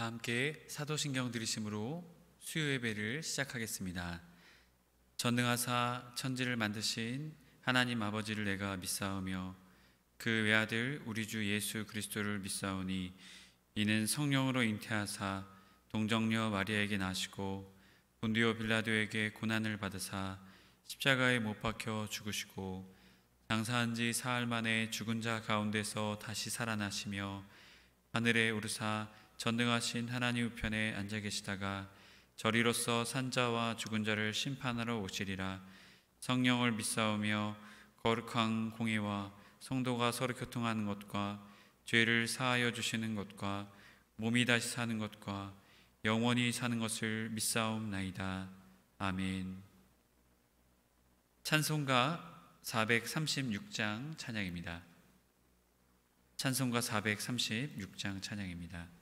다 함께 사도신경 들으심으로 수요 예배를 시작하겠습니다. 전능하사 천지를 만드신 하나님 아버지를 내가 믿사오며 그 외아들 우리 주 예수 그리스도를 믿사오니 이는 성령으로 잉태하사 동정녀 마리아에게 나시고 본디오 빌라도에게 고난을 받으사 십자가에 못 박혀 죽으시고 장사한 지 사흘 만에 죽은 자 가운데서 다시 살아나시며 하늘에 오르사 전능하신 하나님 우편에 앉아 계시다가 저리로서 산자와 죽은 자를 심판하러 오시리라. 성령을 믿사오며 거룩한 공예와 성도가 서로 교통하는 것과 죄를 사하여 주시는 것과 몸이 다시 사는 것과 영원히 사는 것을 믿사옵나이다. 아멘. 찬송가 436장 찬양입니다. 찬송가 436장 찬양입니다.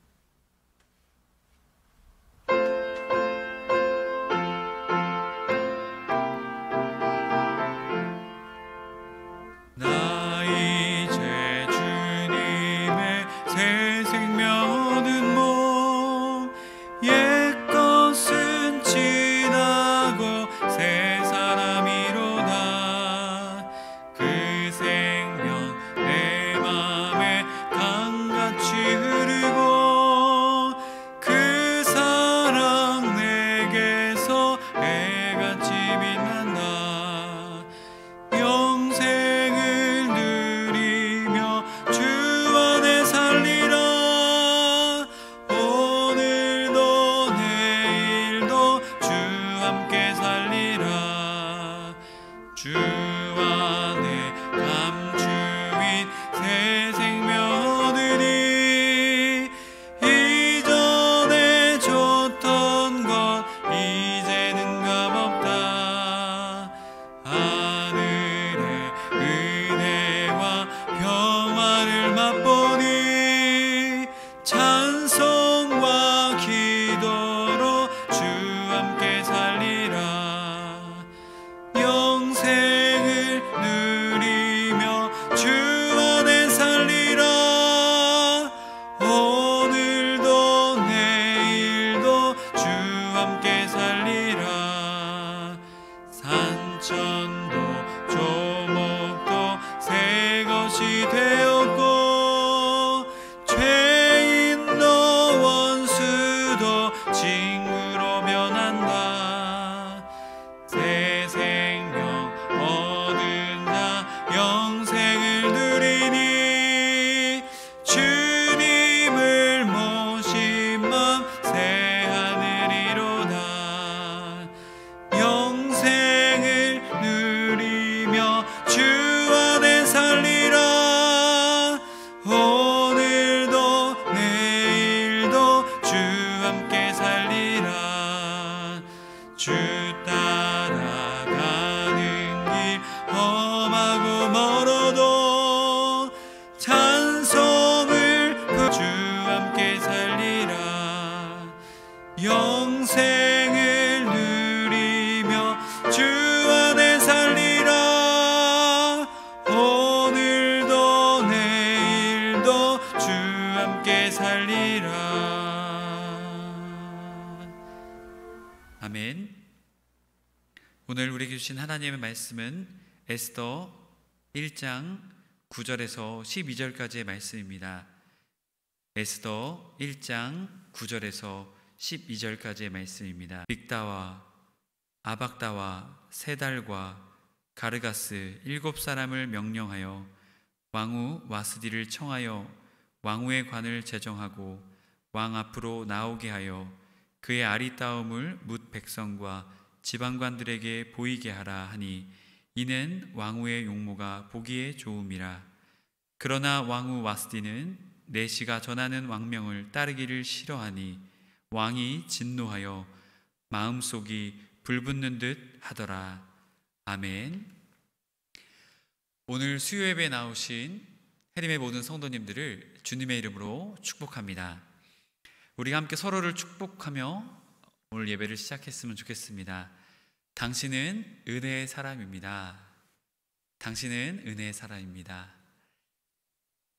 영생을 누리며 주 안에 살리라. 오늘도 내일도 주 함께 살리라. 아멘. 오늘 우리에게 주신 하나님의 말씀은 에스더 1장 9절에서 12절까지의 말씀입니다. 에스더 1장 9절에서 12절까지의 말씀입니다. 빅다와 아박다와 세달과 가르가스 7사람을 명령하여 왕후 와스디를 청하여 왕후의 관을 제정하고 왕 앞으로 나오게 하여 그의 아리따움을 뭇 백성과 지방관들에게 보이게 하라 하니 이는 왕후의 용모가 보기에 좋음이라. 그러나 왕후 와스디는 내시가 전하는 왕명을 따르기를 싫어하니 왕이 진노하여 마음속이 불붙는 듯 하더라. 아멘. 오늘 수요예배에 나오신 해림의 모든 성도님들을 주님의 이름으로 축복합니다. 우리가 함께 서로를 축복하며 오늘 예배를 시작했으면 좋겠습니다. 당신은 은혜의 사람입니다. 당신은 은혜의 사람입니다.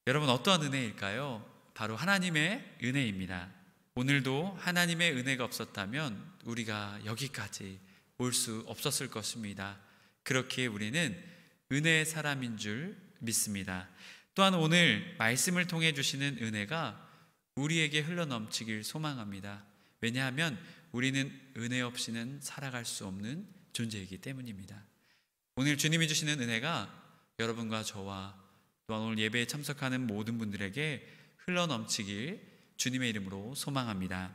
여러분, 어떠한 은혜일까요? 바로 하나님의 은혜입니다. 오늘도 하나님의 은혜가 없었다면 우리가 여기까지 올 수 없었을 것입니다. 그렇기에 우리는 은혜의 사람인 줄 믿습니다. 또한 오늘 말씀을 통해 주시는 은혜가 우리에게 흘러넘치길 소망합니다. 왜냐하면 우리는 은혜 없이는 살아갈 수 없는 존재이기 때문입니다. 오늘 주님이 주시는 은혜가 여러분과 저와 또한 오늘 예배에 참석하는 모든 분들에게 흘러넘치길 주님의 이름으로 소망합니다.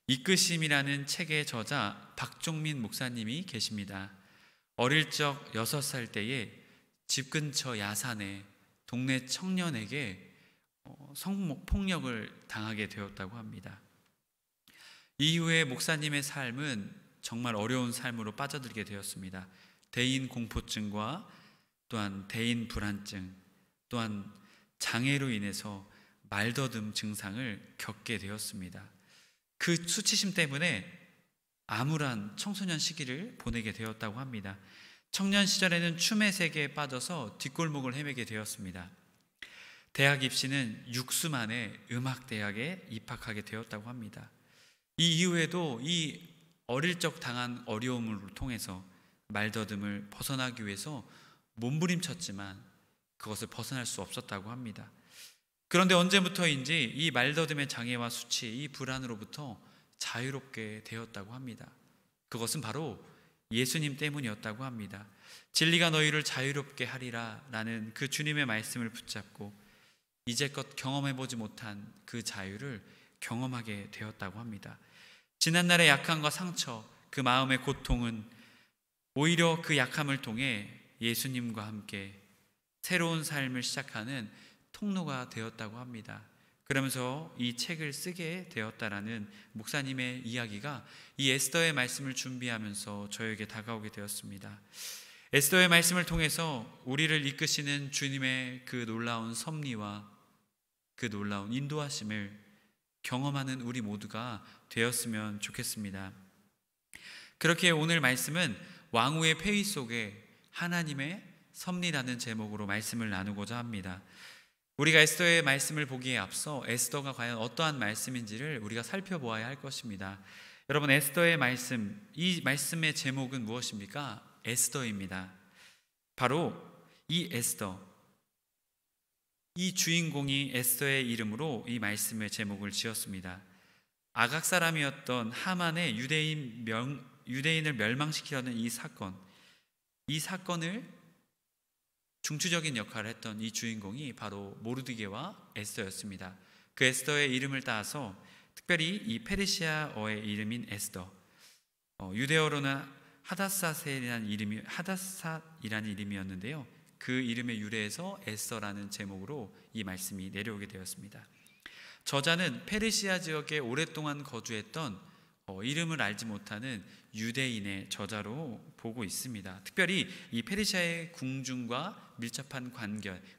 이끄심이라는 책의 저자 박종민 목사님이 계십니다. 어릴 적 6살 때에 집 근처 야산에 동네 청년에게 성폭력을 당하게 되었다고 합니다. 이후에 목사님의 삶은 정말 어려운 삶으로 빠져들게 되었습니다. 대인 공포증과 또한 대인 불안증, 또한 장애로 인해서 말더듬 증상을 겪게 되었습니다. 그 수치심 때문에 암울한 청소년 시기를 보내게 되었다고 합니다. 청년 시절에는 춤의 세계에 빠져서 뒷골목을 헤매게 되었습니다. 대학 입시는 6수 만에 음악대학에 입학하게 되었다고 합니다. 이 이후에도 이 어릴 적 당한 어려움을 통해서 말더듬을 벗어나기 위해서 몸부림쳤지만 그것을 벗어날 수 없었다고 합니다. 그런데 언제부터인지 이 말더듬의 장애와 수치, 이 불안으로부터 자유롭게 되었다고 합니다. 그것은 바로 예수님 때문이었다고 합니다. 진리가 너희를 자유롭게 하리라 라는 그 주님의 말씀을 붙잡고 이제껏 경험해보지 못한 그 자유를 경험하게 되었다고 합니다. 지난날의 약함과 상처, 그 마음의 고통은 오히려 그 약함을 통해 예수님과 함께 새로운 삶을 시작하는 통로가 되었다고 합니다. 그러면서 이 책을 쓰게 되었다라는 목사님의 이야기가 이 에스더의 말씀을 준비하면서 저에게 다가오게 되었습니다. 에스더의 말씀을 통해서 우리를 이끄시는 주님의 그 놀라운 섭리와 그 놀라운 인도하심을 경험하는 우리 모두가 되었으면 좋겠습니다. 그렇게 오늘 말씀은 왕후의 폐위 속에 하나님의 섭리라는 제목으로 말씀을 나누고자 합니다. 우리가 에스더의 말씀을 보기에 앞서 에스더가 과연 어떠한 말씀인지를 우리가 살펴보아야 할 것입니다. 여러분, 에스더의 말씀, 이 말씀의 제목은 무엇입니까? 에스더입니다. 바로 이 에스더, 이 주인공이 에스더의 이름으로 이 말씀의 제목을 지었습니다. 아각 사람이었던 하만의 유대인을 멸망시키려는 이 사건을 중추적인 역할을 했던 이 주인공이 바로 모르드게와 에스더였습니다. 그 에스더의 이름을 따서 특별히 이 페르시아어의 이름인 에스더, 유대어로는 하닷삿이라는 이름이었는데요. 그 이름의 유래에서 에스더라는 제목으로 이 말씀이 내려오게 되었습니다. 저자는 페르시아 지역에 오랫동안 거주했던 이름을 알지 못하는 유대인의 저자로 보고 있습니다. 특별히 이 페르시아의 궁중과 밀접한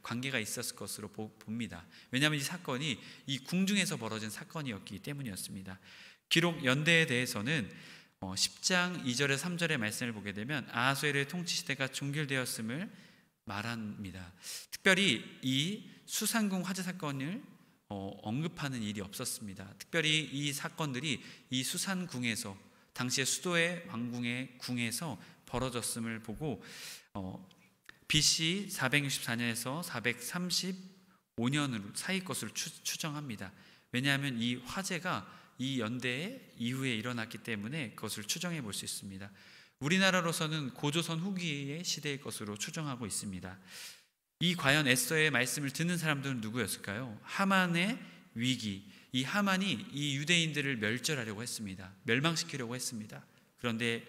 관계가 있었을 것으로 봅니다. 왜냐하면 이 사건이 이 궁중에서 벌어진 사건이었기 때문이었습니다. 기록 연대에 대해서는 10장 2절에 3절의 말씀을 보게 되면 아하수에르의 통치 시대가 종결되었음을 말합니다. 특별히 이 수산궁 화재 사건을 언급하는 일이 없었습니다. 특별히 이 사건들이 이 수산궁에서 당시의 수도의 왕궁의 궁에서 벌어졌음을 보고 BC 464년에서 435년 사이 것으로 추정합니다. 왜냐하면 이 화재가 이 연대 이후에 일어났기 때문에 그것을 추정해 볼 수 있습니다. 우리나라로서는 고조선 후기의 시대의 것으로 추정하고 있습니다. 이 과연 에스더의 말씀을 듣는 사람들은 누구였을까요? 하만의 위기, 이 하만이 이 유대인들을 멸절하려고 했습니다. 멸망시키려고 했습니다. 그런데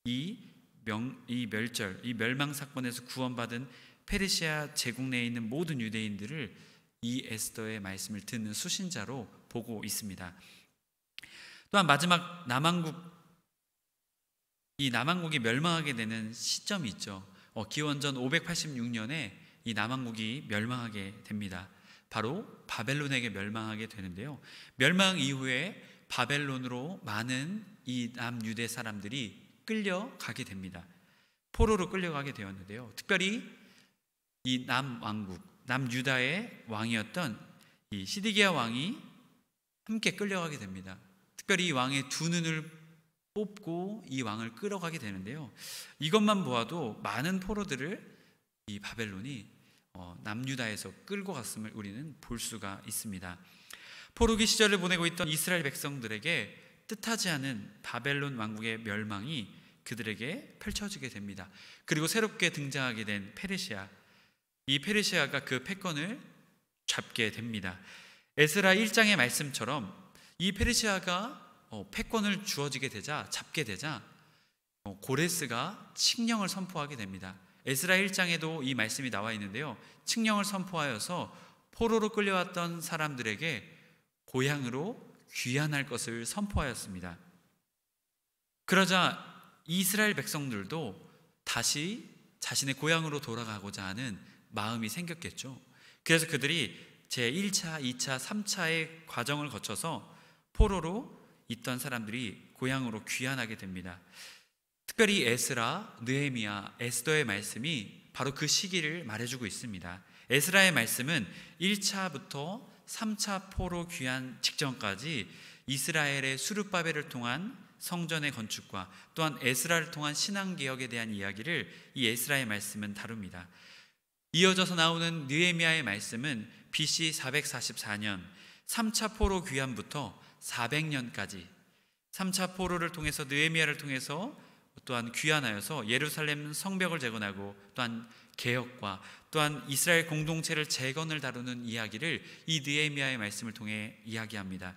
이 멸망 사건에서 구원받은 페르시아 제국 내에 있는 모든 유대인들을 이 에스더의 말씀을 듣는 수신자로 보고 있습니다. 또한 마지막 남왕국이 멸망하게 되는 시점이 있죠. 기원전 586년에 이 남왕국이 멸망하게 됩니다. 바로 바벨론에게 멸망하게 되는데요. 멸망 이후에 바벨론으로 많은 이 남유대 사람들이 끌려가게 됩니다. 포로로 끌려가게 되었는데요. 특별히 이 남왕국, 남유다의 왕이었던 이 시드기야 왕이 함께 끌려가게 됩니다. 특별히 이 왕의 두 눈을 뽑고 이 왕을 끌어가게 되는데요. 이것만 보아도 많은 포로들을 이 바벨론이 남유다에서 끌고 갔음을 우리는 볼 수가 있습니다. 포로기 시절을 보내고 있던 이스라엘 백성들에게 뜻하지 않은 바벨론 왕국의 멸망이 그들에게 펼쳐지게 됩니다. 그리고 새롭게 등장하게 된 페르시아, 이 페르시아가 그 패권을 잡게 됩니다. 에스라 1장의 말씀처럼 이 페르시아가 패권을 주어지게 되자, 잡게 되자 고레스가 칙령을 선포하게 됩니다. 에스라 1장에도 이 말씀이 나와 있는데요, 칙령을 선포하여서 포로로 끌려왔던 사람들에게 고향으로 귀환할 것을 선포하였습니다. 그러자 이스라엘 백성들도 다시 자신의 고향으로 돌아가고자 하는 마음이 생겼겠죠. 그래서 그들이 제1차, 2차, 3차의 과정을 거쳐서 포로로 있던 사람들이 고향으로 귀환하게 됩니다. 특별히 에스라, 느헤미야, 에스더의 말씀이 바로 그 시기를 말해주고 있습니다. 에스라의 말씀은 1차부터 3차 포로 귀환 직전까지 이스라엘의 수르바벨을 통한 성전의 건축과 또한 에스라를 통한 신앙개혁에 대한 이야기를 이 에스라의 말씀은 다룹니다. 이어져서 나오는 느헤미야의 말씀은 BC 444년 3차 포로 귀환부터 400년까지 3차 포로를 통해서 느헤미야를 통해서 또한 귀환하여서 예루살렘 성벽을 재건하고 또한 개혁과 또한 이스라엘 공동체를 재건을 다루는 이야기를 이 느헤미야의 말씀을 통해 이야기합니다.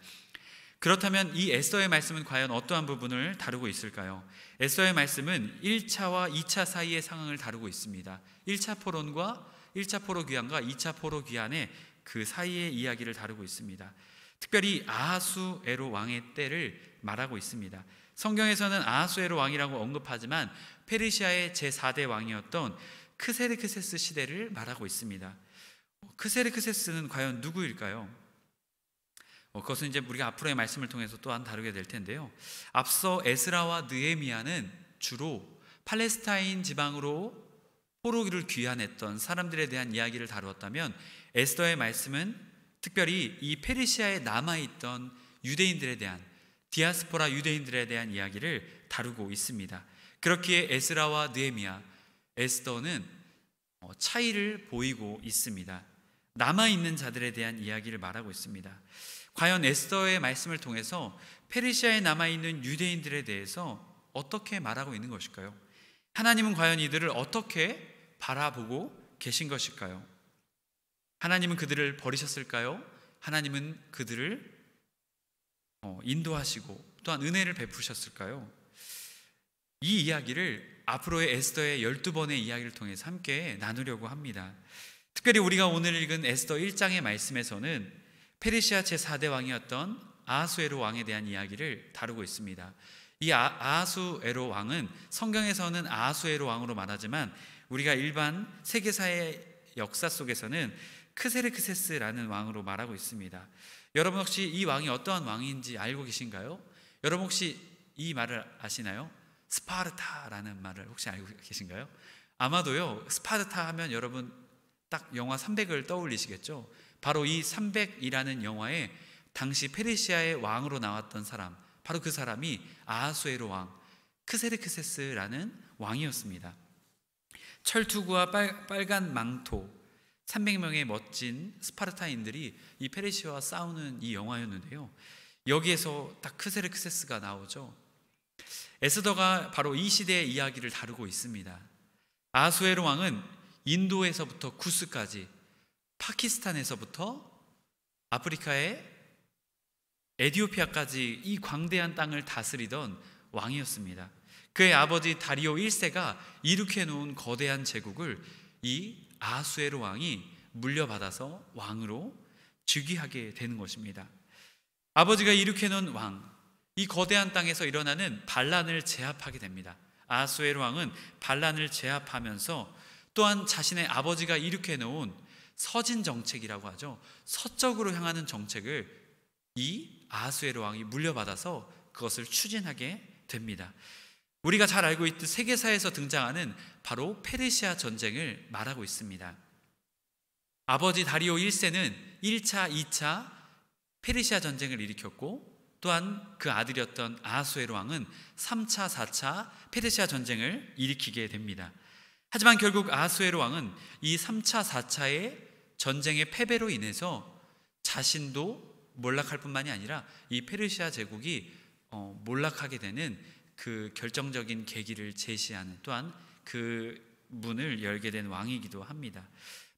그렇다면 이 에스더의 말씀은 과연 어떠한 부분을 다루고 있을까요? 에스더의 말씀은 1차와 2차 사이의 상황을 다루고 있습니다. 1차 포로 귀환과 2차 포로 귀환의 그 사이의 이야기를 다루고 있습니다. 특별히 아하수에로 왕의 때를 말하고 있습니다. 성경에서는 아하수에로 왕이라고 언급하지만 페르시아의 제4대 왕이었던 크세르크세스 시대를 말하고 있습니다. 크세르크세스는 과연 누구일까요? 그것은 이제 우리가 앞으로의 말씀을 통해서 또한 다루게 될 텐데요. 앞서 에스라와 느헤미야는 주로 팔레스타인 지방으로 포로기를 귀환했던 사람들에 대한 이야기를 다루었다면 에스더의 말씀은 특별히 이 페르시아에 남아있던 유대인들에 대한 디아스포라 유대인들에 대한 이야기를 다루고 있습니다. 그렇기에 에스라와 느헤미야, 에스더는 차이를 보이고 있습니다. 남아있는 자들에 대한 이야기를 말하고 있습니다. 과연 에스더의 말씀을 통해서 페르시아에 남아있는 유대인들에 대해서 어떻게 말하고 있는 것일까요? 하나님은 과연 이들을 어떻게 바라보고 계신 것일까요? 하나님은 그들을 버리셨을까요? 하나님은 그들을 인도하시고 또한 은혜를 베푸셨을까요? 이 이야기를 앞으로의 에스더의 12번의 이야기를 통해서 함께 나누려고 합니다. 특별히 우리가 오늘 읽은 에스더 1장의 말씀에서는 페르시아 제4대 왕이었던 아하수에로 왕에 대한 이야기를 다루고 있습니다. 이 아하수에로 왕은 성경에서는 아하수에로 왕으로 말하지만 우리가 일반 세계사의 역사 속에서는 크세르크세스라는 왕으로 말하고 있습니다. 여러분 혹시 이 왕이 어떠한 왕인지 알고 계신가요? 여러분 혹시 이 말을 아시나요? 스파르타라는 말을 혹시 알고 계신가요? 아마도요, 스파르타 하면 여러분 딱 영화 300을 떠올리시겠죠? 바로 이 300이라는 영화에 당시 페르시아의 왕으로 나왔던 사람, 바로 그 사람이 아하수에로 왕 크세르크세스라는 왕이었습니다. 철투구와 빨간 망토 300명의 멋진 스파르타인들이 이 페르시아와 싸우는 이 영화였는데요, 여기에서 딱 크세르크세스가 나오죠. 에스더가 바로 이 시대의 이야기를 다루고 있습니다. 아하수에로 왕은 인도에서부터 구스까지, 파키스탄에서부터 아프리카의 에티오피아까지 이 광대한 땅을 다스리던 왕이었습니다. 그의 아버지 다리오 1세가 이룩해놓은 거대한 제국을 이 아하수에로 왕이 물려받아서 왕으로 즉위하게 되는 것입니다. 아버지가 이룩해놓은 왕, 이 거대한 땅에서 일어나는 반란을 제압하게 됩니다. 아하수에로 왕은 반란을 제압하면서 또한 자신의 아버지가 이룩해놓은 서진 정책이라고 하죠, 서쪽으로 향하는 정책을 이 아하수에로 왕이 물려받아서 그것을 추진하게 됩니다. 우리가 잘 알고 있듯 세계사에서 등장하는 바로 페르시아 전쟁을 말하고 있습니다. 아버지 다리오 1세는 1차, 2차 페르시아 전쟁을 일으켰고, 또한 그 아들이었던 아하수에로 왕은 3차, 4차 페르시아 전쟁을 일으키게 됩니다. 하지만 결국 아하수에로 왕은 이 3차, 4차의 전쟁의 패배로 인해서 자신도 몰락할 뿐만이 아니라 이 페르시아 제국이 몰락하게 되는 그 결정적인 계기를 제시하는, 또한 그 문을 열게 된 왕이기도 합니다.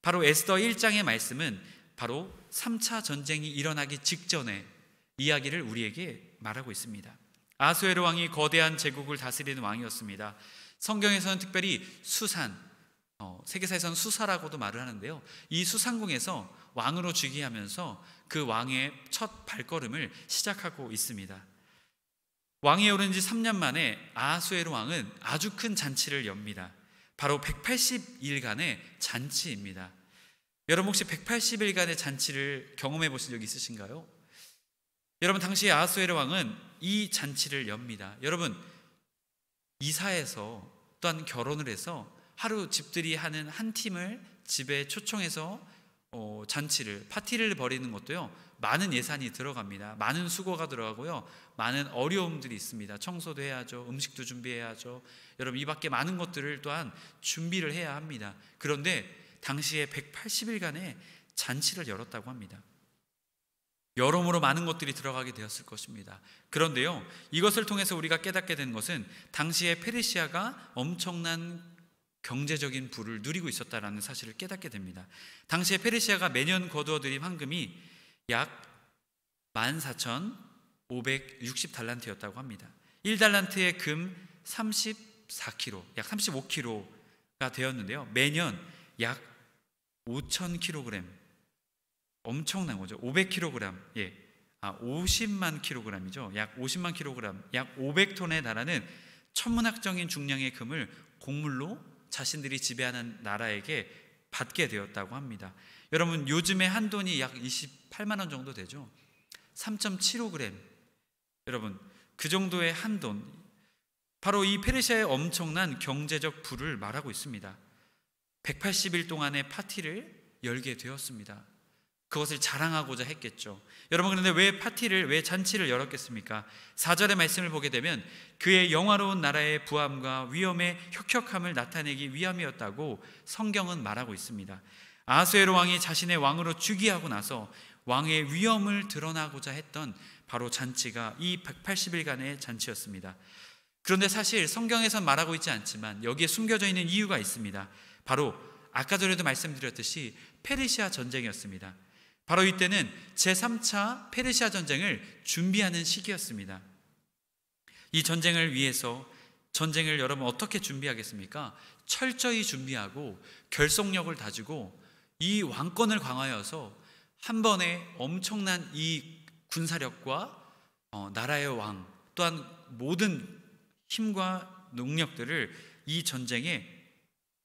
바로 에스더 1장의 말씀은 바로 3차 전쟁이 일어나기 직전의 이야기를 우리에게 말하고 있습니다. 아하수에로 왕이 거대한 제국을 다스리는 왕이었습니다. 성경에서는 특별히 수산, 세계사에서는 수사라고도 말을 하는데요, 이 수산궁에서 왕으로 즉위하면서 그 왕의 첫 발걸음을 시작하고 있습니다. 왕위에 오른 지 3년 만에 아하수에로 왕은 아주 큰 잔치를 엽니다. 바로 180일간의 잔치입니다. 여러분 혹시 180일간의 잔치를 경험해 보신 적 있으신가요? 여러분, 당시 아하수에로 왕은 이 잔치를 엽니다. 여러분, 이사해서 또한 결혼을 해서 하루 집들이 하는 한 팀을 집에 초청해서 잔치를, 파티를 벌이는 것도요, 많은 예산이 들어갑니다. 많은 수고가 들어가고요, 많은 어려움들이 있습니다. 청소도 해야죠, 음식도 준비해야죠. 여러분, 이 밖에 많은 것들을 또한 준비를 해야 합니다. 그런데 당시에 180일간의 잔치를 열었다고 합니다. 여러모로 많은 것들이 들어가게 되었을 것입니다. 그런데요, 이것을 통해서 우리가 깨닫게 된 것은 당시에 페르시아가 엄청난 경제적인 부를 누리고 있었다는 사실을 깨닫게 됩니다. 당시에 페르시아가 매년 거두어들인 황금이 약 14,560달란트였다고 합니다. 1달란트의 금 34kg, 약 35kg가 되었는데요, 매년 약 5,000kg, 엄청난 거죠. 500kg, 50만 kg이죠. 약 50만 kg, 약 500톤에 달하는 천문학적인 중량의 금을 곡물로 자신들이 지배하는 나라에게 받게 되었다고 합니다. 여러분, 요즘의 한 돈이 약 28만 원 정도 되죠. 3.75g. 여러분, 그 정도의 한 돈, 바로 이 페르시아의 엄청난 경제적 부를 말하고 있습니다. 180일 동안의 파티를 열게 되었습니다. 그것을 자랑하고자 했겠죠. 여러분, 그런데 왜 잔치를 열었겠습니까? 4절의 말씀을 보게 되면 그의 영화로운 나라의 부함과 위엄의 혁혁함을 나타내기 위함이었다고 성경은 말하고 있습니다. 아하수에로 왕이 자신의 왕으로 즉위하고 나서 왕의 위엄을 드러나고자 했던 바로 잔치가 이 180일간의 잔치였습니다. 그런데 사실 성경에선 말하고 있지 않지만 여기에 숨겨져 있는 이유가 있습니다. 바로 아까 전에도 말씀드렸듯이 페르시아 전쟁이었습니다. 바로 이때는 제3차 페르시아 전쟁을 준비하는 시기였습니다. 이 전쟁을 위해서, 전쟁을 여러분 어떻게 준비하겠습니까? 철저히 준비하고 결속력을 다지고 이 왕권을 강화하여서 한 번에 엄청난 이 군사력과 나라의 왕, 또한 모든 힘과 능력들을 이 전쟁에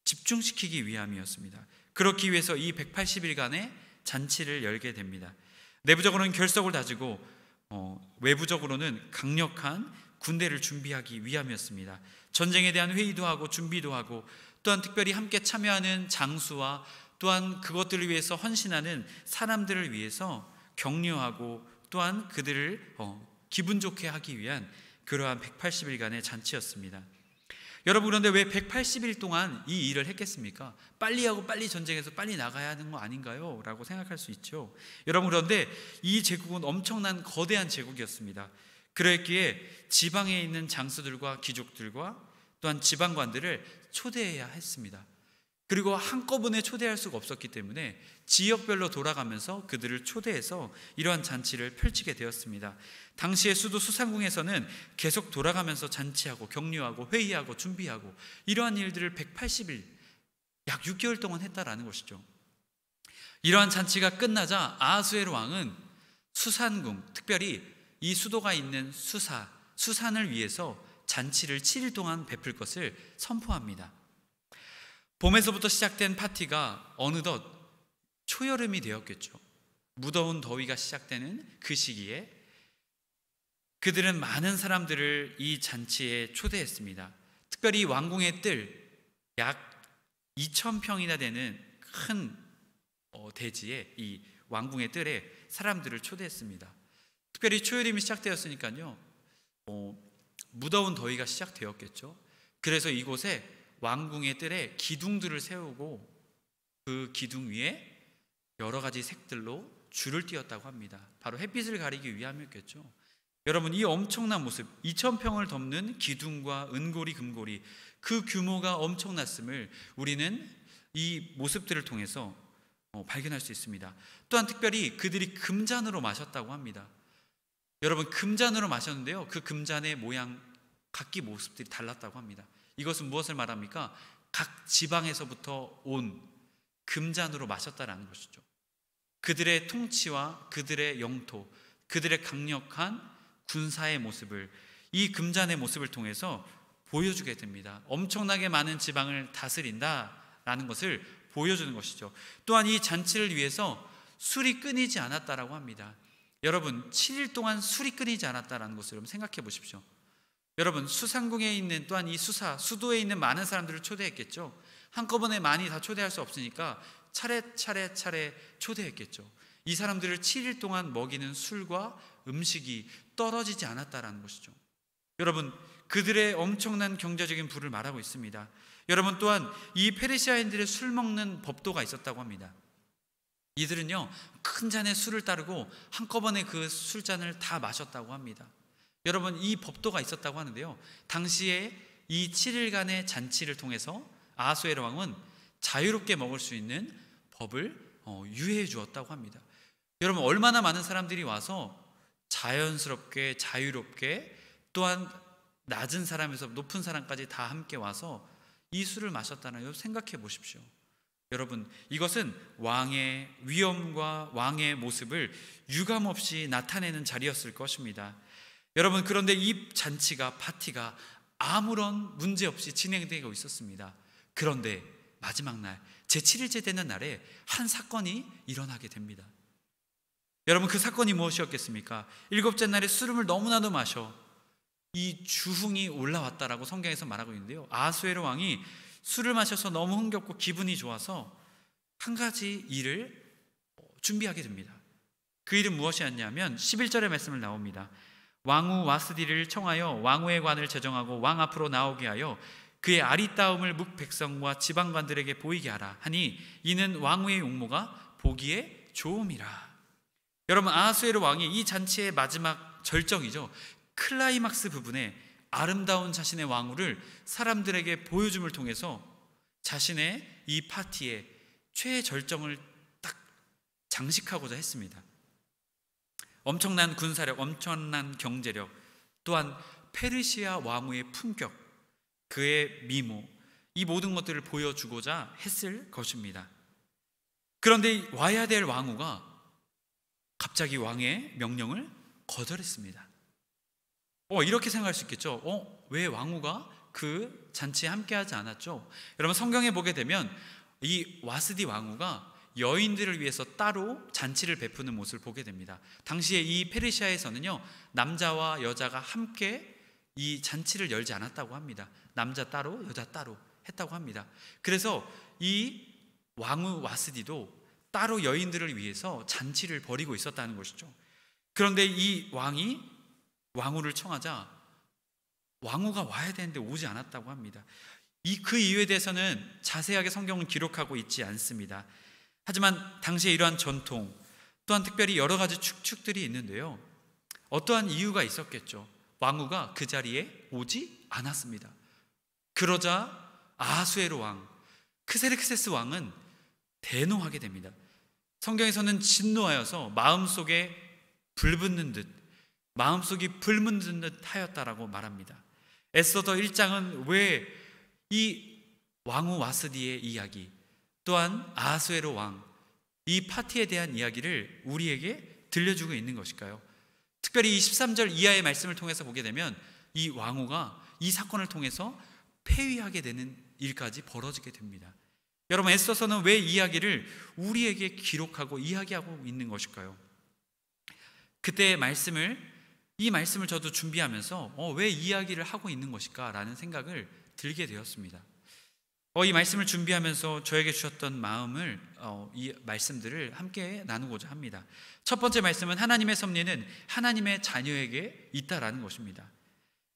집중시키기 위함이었습니다. 그렇기 위해서 이 180일간의 잔치를 열게 됩니다. 내부적으로는 결속을 다지고 외부적으로는 강력한 군대를 준비하기 위함이었습니다. 전쟁에 대한 회의도 하고 준비도 하고, 또한 특별히 함께 참여하는 장수와 또한 그것들을 위해서 헌신하는 사람들을 위해서 격려하고, 또한 그들을 기분 좋게 하기 위한 그러한 180일간의 잔치였습니다. 여러분, 그런데 왜 180일 동안 이 일을 했겠습니까? 빨리 하고 빨리 전쟁에서 빨리 나가야 하는 거 아닌가요? 라고 생각할 수 있죠. 여러분, 그런데 이 제국은 엄청난 거대한 제국이었습니다. 그랬기에 지방에 있는 장수들과 귀족들과 또한 지방관들을 초대해야 했습니다. 그리고 한꺼번에 초대할 수가 없었기 때문에 지역별로 돌아가면서 그들을 초대해서 이러한 잔치를 펼치게 되었습니다. 당시의 수도 수상궁에서는 계속 돌아가면서 잔치하고 격려하고 회의하고 준비하고 이러한 일들을 180일, 약 6개월 동안 했다라는 것이죠. 이러한 잔치가 끝나자 아하수에로 왕은 수산궁, 특별히 이 수도가 있는 수산을 위해서 잔치를 7일 동안 베풀 것을 선포합니다. 봄에서부터 시작된 파티가 어느덧 초여름이 되었겠죠. 무더운 더위가 시작되는 그 시기에 그들은 많은 사람들을 이 잔치에 초대했습니다. 특별히 왕궁의 뜰, 약 2,000평이나 되는 큰 대지에 이 왕궁의 뜰에 사람들을 초대했습니다. 특별히 초여름이 시작되었으니까요, 무더운 더위가 시작되었겠죠. 그래서 이곳에 왕궁의 뜰에 기둥들을 세우고 그 기둥 위에 여러 가지 색들로 줄을 띄었다고 합니다. 바로 햇빛을 가리기 위함이었겠죠. 여러분, 이 엄청난 모습, 2,000평을 덮는 기둥과 은고리, 금고리, 그 규모가 엄청났음을 우리는 이 모습들을 통해서 발견할 수 있습니다. 또한 특별히 그들이 금잔으로 마셨다고 합니다. 여러분, 금잔으로 마셨는데요, 그 금잔의 모양, 각기 모습들이 달랐다고 합니다. 이것은 무엇을 말합니까? 각 지방에서부터 온 금잔으로 마셨다라는 것이죠. 그들의 통치와 그들의 영토, 그들의 강력한 군사의 모습을, 이 금잔의 모습을 통해서 보여주게 됩니다. 엄청나게 많은 지방을 다스린다라는 것을 보여주는 것이죠. 또한 이 잔치를 위해서 술이 끊이지 않았다라고 합니다. 여러분, 7일 동안 술이 끊이지 않았다라는 것을 여러분 생각해 보십시오. 여러분, 수상궁에 있는, 또한 이 수도에 있는 많은 사람들을 초대했겠죠. 한꺼번에 많이 다 초대할 수 없으니까 차례 초대했겠죠. 이 사람들을 7일 동안 먹이는 술과 음식이 떨어지지 않았다라는 것이죠. 여러분, 그들의 엄청난 경제적인 부를 말하고 있습니다. 여러분, 또한 이 페르시아인들의 술 먹는 법도가 있었다고 합니다. 이들은요, 큰 잔에 술을 따르고 한꺼번에 그 술잔을 다 마셨다고 합니다. 여러분, 이 법도가 있었다고 하는데요, 당시에 이 7일간의 잔치를 통해서 아하수에로 왕은 자유롭게 먹을 수 있는 법을 유예해 주었다고 합니다. 여러분, 얼마나 많은 사람들이 와서 자연스럽게, 자유롭게, 또한 낮은 사람에서 높은 사람까지 다 함께 와서 이 술을 마셨다는 걸 생각해 보십시오. 여러분, 이것은 왕의 위엄과 왕의 모습을 유감없이 나타내는 자리였을 것입니다. 여러분, 그런데 이 잔치가, 파티가 아무런 문제 없이 진행되고 있었습니다. 그런데 마지막 날, 제7일째 되는 날에 한 사건이 일어나게 됩니다. 여러분, 그 사건이 무엇이었겠습니까? 7째 날에 술을 너무나도 마셔 이 주흥이 올라왔다라고 성경에서 말하고 있는데요, 아하수에로 왕이 술을 마셔서 너무 흥겹고 기분이 좋아서 한 가지 일을 준비하게 됩니다. 그 일은 무엇이었냐면 11절의 말씀을 나옵니다. 왕후 와스디를 청하여 왕후의 관을 제정하고 왕 앞으로 나오게 하여 그의 아리따움을 묵 백성과 지방관들에게 보이게 하라 하니 이는 왕후의 용모가 보기에 좋음이라. 여러분, 아하수에로 왕이 이 잔치의 마지막 절정이죠, 클라이막스 부분에 아름다운 자신의 왕후를 사람들에게 보여줌을 통해서 자신의 이 파티의 최절정을 딱 장식하고자 했습니다. 엄청난 군사력, 엄청난 경제력, 또한 페르시아 왕후의 품격, 그의 미모, 이 모든 것들을 보여주고자 했을 것입니다. 그런데 와야 될 왕후가 갑자기 왕의 명령을 거절했습니다. 이렇게 생각할 수 있겠죠. 왜 왕후가 그 잔치에 함께하지 않았죠? 여러분, 성경에 보게 되면 이 와스디 왕후가 여인들을 위해서 따로 잔치를 베푸는 모습을 보게 됩니다. 당시에 이 페르시아에서는요, 남자와 여자가 함께 이 잔치를 열지 않았다고 합니다. 남자 따로, 여자 따로 했다고 합니다. 그래서 이 왕후 와스디도 따로 여인들을 위해서 잔치를 벌이고 있었다는 것이죠. 그런데 이 왕이 왕후를 청하자 왕후가 와야 되는데 오지 않았다고 합니다. 그 이유에 대해서는 자세하게 성경은 기록하고 있지 않습니다. 하지만 당시에 이러한 전통, 또한 특별히 여러 가지 축들이 있는데요, 어떠한 이유가 있었겠죠. 왕후가 그 자리에 오지 않았습니다. 그러자 아하수에로 왕, 크세르크세스 왕은 대노하게 됩니다. 성경에서는 진노하여서 마음속에 불붙는 듯, 마음속이 불붙는 듯 하였다라고 말합니다. 에스더 1장은 왜 이 왕후 와스디의 이야기, 또한 아하수에로 왕, 이 파티에 대한 이야기를 우리에게 들려주고 있는 것일까요? 특별히 23절 이하의 말씀을 통해서 보게 되면 이 왕후가 이 사건을 통해서 폐위하게 되는 일까지 벌어지게 됩니다. 여러분, 에스더서는 왜 이 이야기를 우리에게 기록하고 이야기하고 있는 것일까요? 그때의 이 말씀을 저도 준비하면서 왜 이야기를 하고 있는 것일까라는 생각을 들게 되었습니다. 이 말씀을 준비하면서 저에게 주셨던 마음을 이 말씀들을 함께 나누고자 합니다. 첫 번째 말씀은 하나님의 섭리는 하나님의 자녀에게 있다라는 것입니다.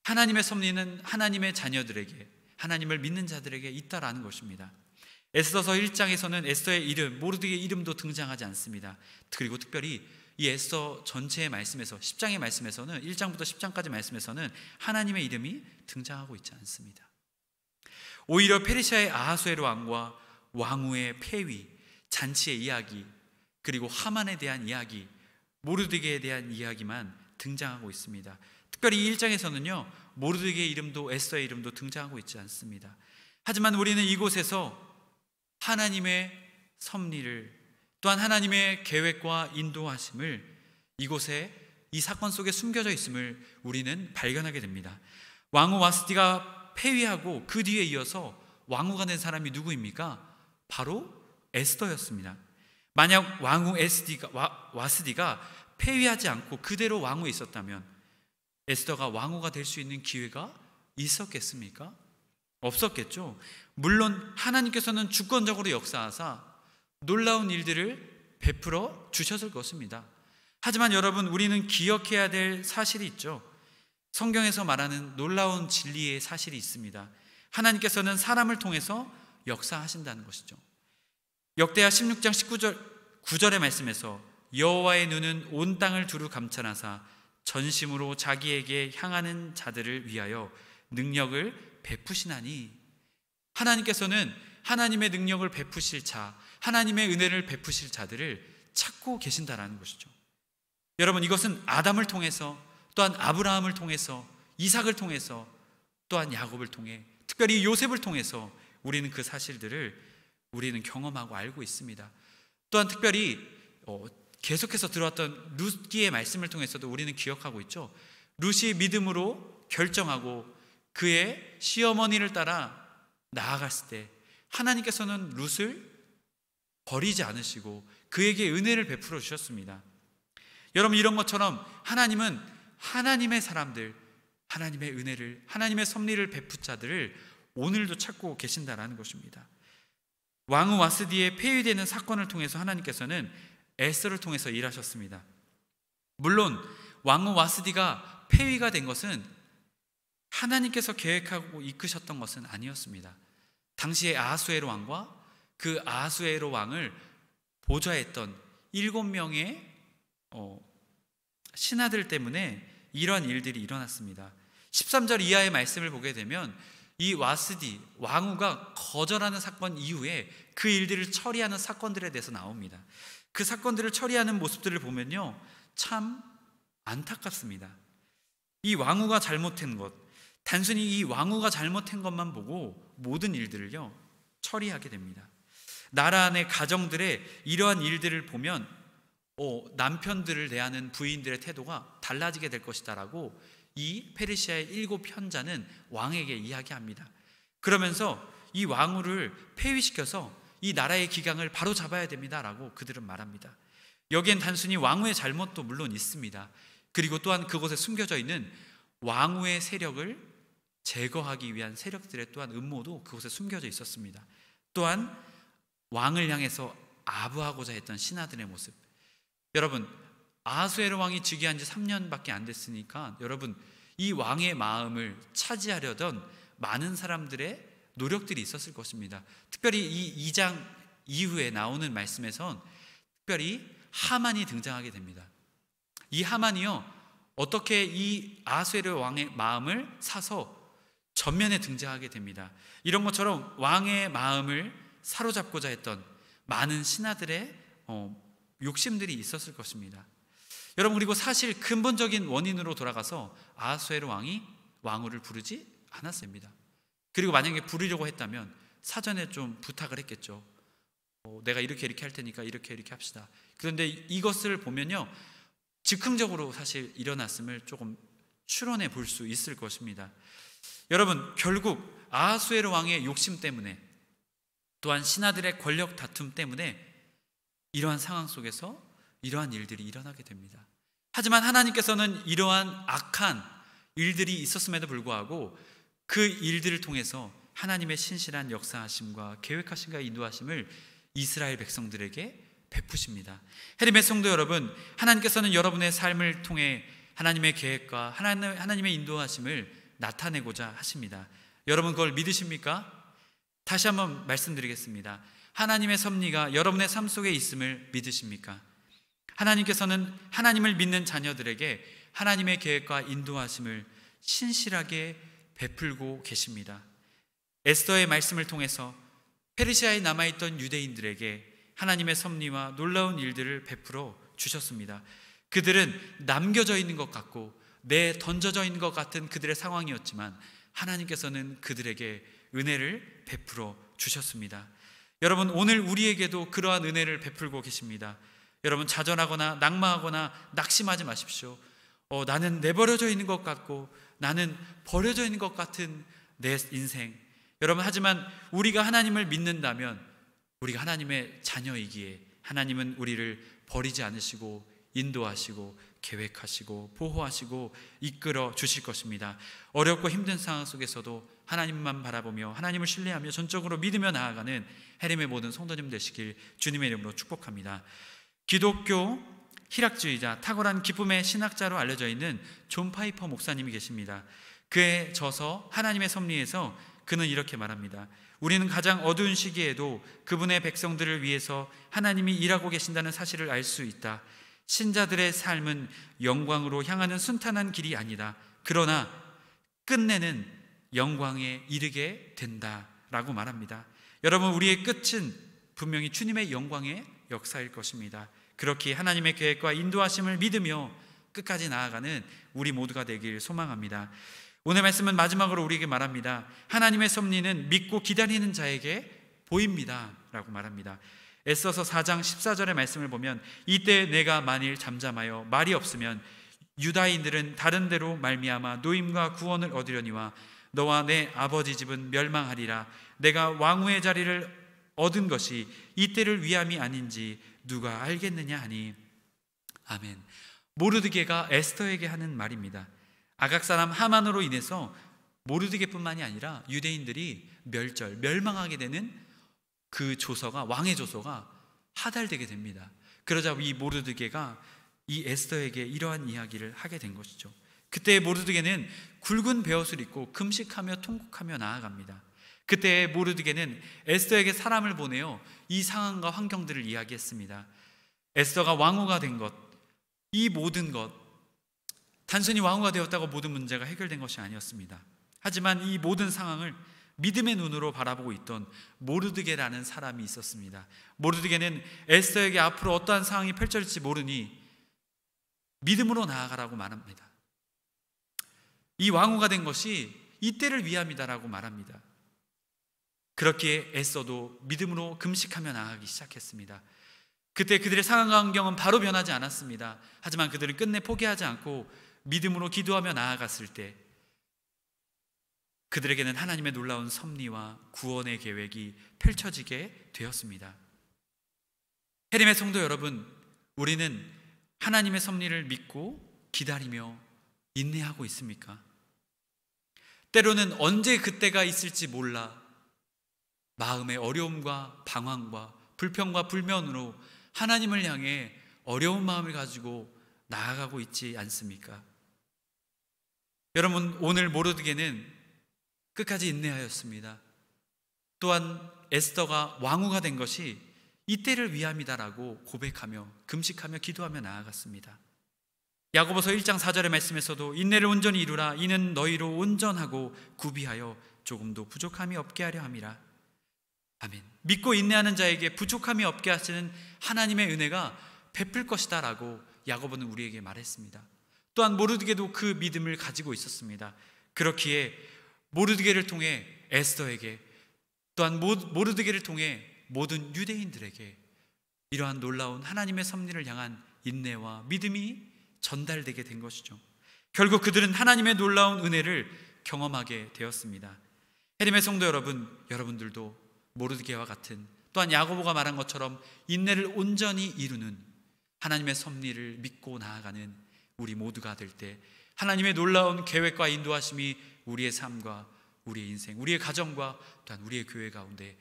하나님의 섭리는 하나님의 자녀들에게, 하나님을 믿는 자들에게 있다라는 것입니다. 에스더서 1장에서는 에스더의 이름, 모르드게의 이름도 등장하지 않습니다. 그리고 특별히 이 에스더 전체의 말씀에서 10장의 말씀에서는 1장부터 10장까지 말씀에서는 하나님의 이름이 등장하고 있지 않습니다. 오히려 페르시아의 아하수에로 왕과 왕후의 폐위, 잔치의 이야기, 그리고 하만에 대한 이야기, 모르드게에 대한 이야기만 등장하고 있습니다. 특별히 이 1장에서는요 모르드게의 이름도 에스더의 이름도 등장하고 있지 않습니다. 하지만 우리는 이곳에서 하나님의 섭리를, 또한 하나님의 계획과 인도하심을 이곳에 이 사건 속에 숨겨져 있음을 우리는 발견하게 됩니다. 왕후 와스디가 폐위하고 그 뒤에 이어서 왕후가 된 사람이 누구입니까? 바로 에스더였습니다. 만약 왕후 와스디가 폐위하지 않고 그대로 왕후에 있었다면 에스더가 왕후가 될 수 있는 기회가 있었겠습니까? 없었겠죠. 물론 하나님께서는 주권적으로 역사하사 놀라운 일들을 베풀어 주셨을 것입니다. 하지만 여러분, 우리는 기억해야 될 사실이 있죠. 성경에서 말하는 놀라운 진리의 사실이 있습니다. 하나님께서는 사람을 통해서 역사하신다는 것이죠. 역대하 16장 9절의 말씀에서 여호와의 눈은 온 땅을 두루 감찰하사 전심으로 자기에게 향하는 자들을 위하여 능력을 베푸시나니, 하나님께서는 하나님의 능력을 베푸실 자, 하나님의 은혜를 베푸실 자들을 찾고 계신다라는 것이죠. 여러분, 이것은 아담을 통해서, 또한 아브라함을 통해서, 이삭을 통해서, 또한 야곱을 통해, 특별히 요셉을 통해서 우리는 그 사실들을 우리는 경험하고 알고 있습니다. 또한 특별히 계속해서 들어왔던 룻기의 말씀을 통해서도 우리는 기억하고 있죠. 룻이 믿음으로 결정하고 그의 시어머니를 따라 나아갔을 때 하나님께서는 룻을 버리지 않으시고 그에게 은혜를 베풀어 주셨습니다. 여러분, 이런 것처럼 하나님은 하나님의 사람들, 하나님의 은혜를, 하나님의 섭리를 베푼 자들을 오늘도 찾고 계신다라는 것입니다. 왕후 와스디의 폐위되는 사건을 통해서 하나님께서는 에스더를 통해서 일하셨습니다. 물론 왕후 와스디가 폐위가 된 것은 하나님께서 계획하고 이끄셨던 것은 아니었습니다. 당시에 아하수에로 왕과 그 아하수에로 왕을 보좌했던 7명의 신하들 때문에 이러한 일들이 일어났습니다. 13절 이하의 말씀을 보게 되면 이 와스디 왕후가 거절하는 사건 이후에 그 일들을 처리하는 사건들에 대해서 나옵니다. 그 사건들을 처리하는 모습들을 보면요 참 안타깝습니다. 이 왕후가 잘못한 것, 단순히 이 왕후가 잘못한 것만 보고 모든 일들을요 처리하게 됩니다. 나라 안의 가정들의 이러한 일들을 보면 남편들을 대하는 부인들의 태도가 달라지게 될 것이다라고 이 페르시아의 7 현자는 왕에게 이야기합니다. 그러면서 이 왕후를 폐위시켜서 이 나라의 기강을 바로 잡아야 됩니다라고 그들은 말합니다. 여기엔 단순히 왕후의 잘못도 물론 있습니다. 그리고 또한 그곳에 숨겨져 있는 왕후의 세력을 제거하기 위한 세력들의 또한 음모도 그곳에 숨겨져 있었습니다. 또한 왕을 향해서 아부하고자 했던 신하들의 모습. 여러분, 아하수에로 왕이 즉위한 지 3년밖에 안 됐으니까 여러분, 이 왕의 마음을 차지하려던 많은 사람들의 노력들이 있었을 것입니다. 특별히 이 2장 이후에 나오는 말씀에선 특별히 하만이 등장하게 됩니다. 이 하만이요 어떻게 이 아하수에로 왕의 마음을 사서 전면에 등장하게 됩니다. 이런 것처럼 왕의 마음을 사로잡고자 했던 많은 신하들의 욕심들이 있었을 것입니다. 여러분, 그리고 사실 근본적인 원인으로 돌아가서 아하수에로 왕이 왕후를 부르지 않았습니다. 그리고 만약에 부르려고 했다면 사전에 좀 부탁을 했겠죠. 내가 이렇게 할 테니까 이렇게 합시다. 그런데 이것을 보면요 즉흥적으로 사실 일어났음을 조금 추론해 볼 수 있을 것입니다. 여러분, 결국 아하수에로 왕의 욕심 때문에, 또한 신하들의 권력 다툼 때문에 이러한 상황 속에서 이러한 일들이 일어나게 됩니다. 하지만 하나님께서는 이러한 악한 일들이 있었음에도 불구하고 그 일들을 통해서 하나님의 신실한 역사하심과 계획하심과 인도하심을 이스라엘 백성들에게 베푸십니다. 헤리메 성도 여러분, 하나님께서는 여러분의 삶을 통해 하나님의 계획과 하나님의 인도하심을 나타내고자 하십니다. 여러분 그걸 믿으십니까? 다시 한번 말씀드리겠습니다. 하나님의 섭리가 여러분의 삶 속에 있음을 믿으십니까? 하나님께서는 하나님을 믿는 자녀들에게 하나님의 계획과 인도하심을 신실하게 베풀고 계십니다. 에스더의 말씀을 통해서 페르시아에 남아있던 유대인들에게 하나님의 섭리와 놀라운 일들을 베풀어 주셨습니다. 그들은 남겨져 있는 것 같고 던져져 있는 것 같은 그들의 상황이었지만 하나님께서는 그들에게 은혜를 베풀어 주셨습니다. 여러분 오늘 우리에게도 그러한 은혜를 베풀고 계십니다. 여러분 좌절하거나 낙마하거나 낙심하지 마십시오. 나는 내버려져 있는 것 같고 나는 버려져 있는 것 같은 내 인생. 여러분 하지만 우리가 하나님을 믿는다면 우리가 하나님의 자녀이기에 하나님은 우리를 버리지 않으시고 인도하시고 계획하시고 보호하시고 이끌어 주실 것입니다. 어렵고 힘든 상황 속에서도 하나님만 바라보며 하나님을 신뢰하며 전적으로 믿으며 나아가는 헤림의 모든 성도님 되시길 주님의 이름으로 축복합니다. 기독교 희락주의자, 탁월한 기쁨의 신학자로 알려져 있는 존 파이퍼 목사님이 계십니다. 그의 저서 하나님의 섭리에서 그는 이렇게 말합니다. 우리는 가장 어두운 시기에도 그분의 백성들을 위해서 하나님이 일하고 계신다는 사실을 알 수 있다. 신자들의 삶은 영광으로 향하는 순탄한 길이 아니다. 그러나 끝내는 영광에 이르게 된다라고 말합니다. 여러분 우리의 끝은 분명히 주님의 영광의 역사일 것입니다. 그렇게 하나님의 계획과 인도하심을 믿으며 끝까지 나아가는 우리 모두가 되길 소망합니다. 오늘 말씀은 마지막으로 우리에게 말합니다. 하나님의 섭리는 믿고 기다리는 자에게 보입니다 라고 말합니다. 에스더서 4장 14절의 말씀을 보면 이때 내가 만일 잠잠하여 말이 없으면 유다인들은 다른 데로 말미암아 노임과 구원을 얻으려니와 너와 내 아버지 집은 멸망하리라. 내가 왕후의 자리를 얻은 것이 이때를 위함이 아닌지 누가 알겠느냐 하니. 아멘. 모르드게가 에스더에게 하는 말입니다. 아각 사람 하만으로 인해서 모르드게뿐만이 아니라 유대인들이 멸망하게 되는 그 조서가, 왕의 조서가 하달되게 됩니다. 그러자 이 모르드게가 이 에스더에게 이러한 이야기를 하게 된 것이죠. 그때 모르드게는 굵은 베옷을 입고 금식하며 통곡하며 나아갑니다. 그때 모르드게는 에스더에게 사람을 보내어 이 상황과 환경들을 이야기했습니다. 에스더가 왕후가 된 것, 이 모든 것, 단순히 왕후가 되었다고 모든 문제가 해결된 것이 아니었습니다. 하지만 이 모든 상황을 믿음의 눈으로 바라보고 있던 모르드게라는 사람이 있었습니다. 모르드게는 에스더에게 앞으로 어떠한 상황이 펼쳐질지 모르니 믿음으로 나아가라고 말합니다. 이 왕후가 된 것이 이때를 위함이다라고 말합니다. 그렇기에 에스더도 믿음으로 금식하며 나아가기 시작했습니다. 그때 그들의 상황과 환경은 바로 변하지 않았습니다. 하지만 그들은 끝내 포기하지 않고 믿음으로 기도하며 나아갔을 때 그들에게는 하나님의 놀라운 섭리와 구원의 계획이 펼쳐지게 되었습니다. 헤림의 성도 여러분, 우리는 하나님의 섭리를 믿고 기다리며 인내하고 있습니까? 때로는 언제 그때가 있을지 몰라 마음의 어려움과 방황과 불평과 불면으로 하나님을 향해 어려운 마음을 가지고 나아가고 있지 않습니까? 여러분, 오늘 모르드게는 끝까지 인내하였습니다. 또한 에스더가 왕후가 된 것이 이때를 위함이다라고 고백하며 금식하며 기도하며 나아갔습니다. 야고보서 1장 4절의 말씀에서도 인내를 온전히 이루라. 이는 너희로 온전하고 구비하여 조금도 부족함이 없게 하려 함이라. 아멘. 믿고 인내하는 자에게 부족함이 없게 하시는 하나님의 은혜가 베풀 것이다 라고 야고보는 우리에게 말했습니다. 또한 모르드게도 그 믿음을 가지고 있었습니다. 그렇기에 모르드게를 통해 에스더에게, 또한 모르드게를 통해 모든 유대인들에게 이러한 놀라운 하나님의 섭리를 향한 인내와 믿음이 전달되게 된 것이죠. 결국 그들은 하나님의 놀라운 은혜를 경험하게 되었습니다. 헤림의 성도 여러분, 여러분들도 모르드게와 같은, 또한 야고보가 말한 것처럼 인내를 온전히 이루는 하나님의 섭리를 믿고 나아가는 우리 모두가 될 때 하나님의 놀라운 계획과 인도하심이 우리의 삶과 우리의 인생, 우리의 가정과 또한 우리의 교회 가운데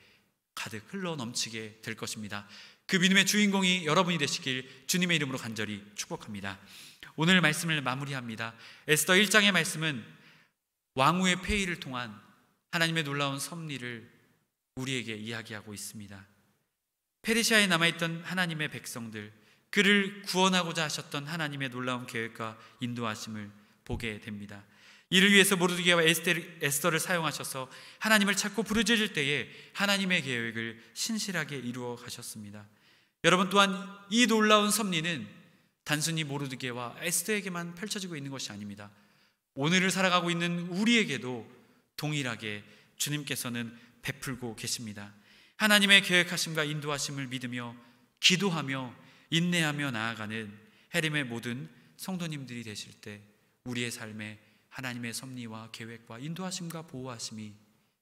가득 흘러 넘치게 될 것입니다. 그 믿음의 주인공이 여러분이 되시길 주님의 이름으로 간절히 축복합니다. 오늘 말씀을 마무리합니다. 에스더 1장의 말씀은 왕후의 폐위를 통한 하나님의 놀라운 섭리를 우리에게 이야기하고 있습니다. 페르시아에 남아있던 하나님의 백성들, 그를 구원하고자 하셨던 하나님의 놀라운 계획과 인도하심을 보게 됩니다. 이를 위해서 모르드게와 에스더를 사용하셔서 하나님을 찾고 부르짖을 때에 하나님의 계획을 신실하게 이루어 가셨습니다. 여러분, 또한 이 놀라운 섭리는 단순히 모르드게와 에스더에게만 펼쳐지고 있는 것이 아닙니다. 오늘을 살아가고 있는 우리에게도 동일하게 주님께서는 베풀고 계십니다. 하나님의 계획하심과 인도하심을 믿으며 기도하며 인내하며 나아가는 해림의 모든 성도님들이 되실 때 우리의 삶에 하나님의 섭리와 계획과 인도하심과 보호하심이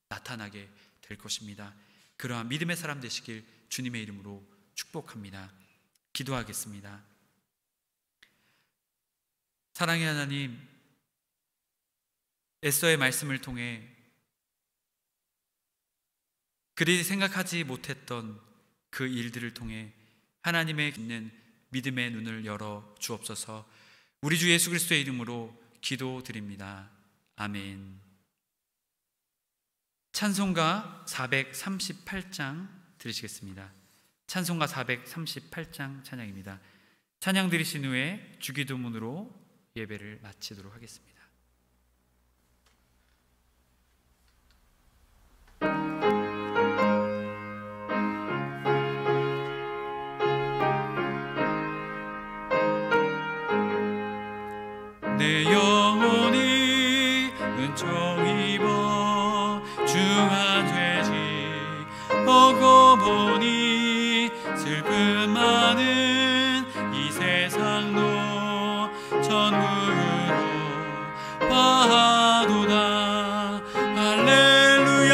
나타나게 될 것입니다. 그러한 믿음의 사람 되시길 주님의 이름으로 축복합니다. 기도하겠습니다. 사랑의 하나님, 에스더의 말씀을 통해 그들이 생각하지 못했던 그 일들을 통해 하나님의 있는 믿음의 눈을 열어 주옵소서. 우리 주 예수 그리스도의 이름으로 기도드립니다. 아멘. 찬송가 438장 들으시겠습니다. 찬송가 438장 찬양입니다. 찬양 들으신 후에 주기도문으로 예배를 마치도록 하겠습니다. 내 영혼이 은총 입어 중한 죄지 보고 보니 슬픔 많은 이 세상도 천국으로 화하도다. 할렐루야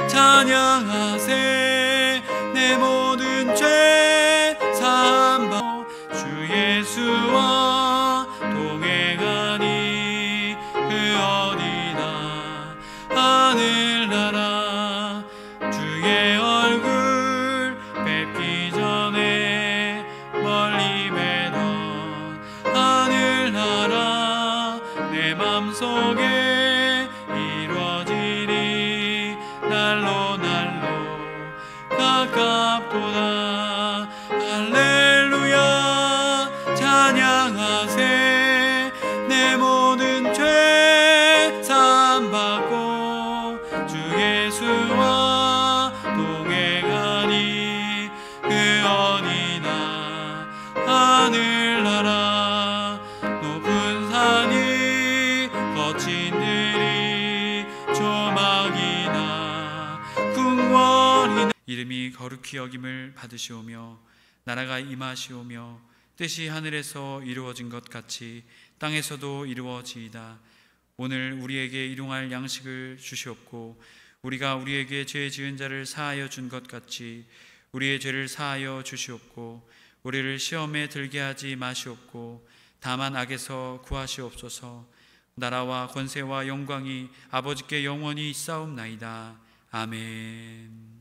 찬양하세. 내 모든 죄 사함받고 주 예수와 동행하니 그 어디나 하늘나라 주의 얼굴 뵙기 전에 멀리 뵈던 하늘나라 내 맘속에 이루어지리 날로 날로 가깝도다. 할렐루야 찬양하세. 내 모든 죄 사함받고 주 예수와 동행하니 그 어디나 하늘나라 높은 산이 거친 들이 조막이나 궁궐이나 이름이 거룩히 여김을 받으시오며 나라가 임하시오며 뜻이 하늘에서 이루어진 것 같이 땅에서도 이루어지이다. 오늘 우리에게 일용할 양식을 주시옵고 우리가 우리에게 죄 지은 자를 사하여 준 것 같이 우리의 죄를 사하여 주시옵고 우리를 시험에 들게 하지 마시옵고 다만 악에서 구하시옵소서. 나라와 권세와 영광이 아버지께 영원히 있사옵나이다. 아멘.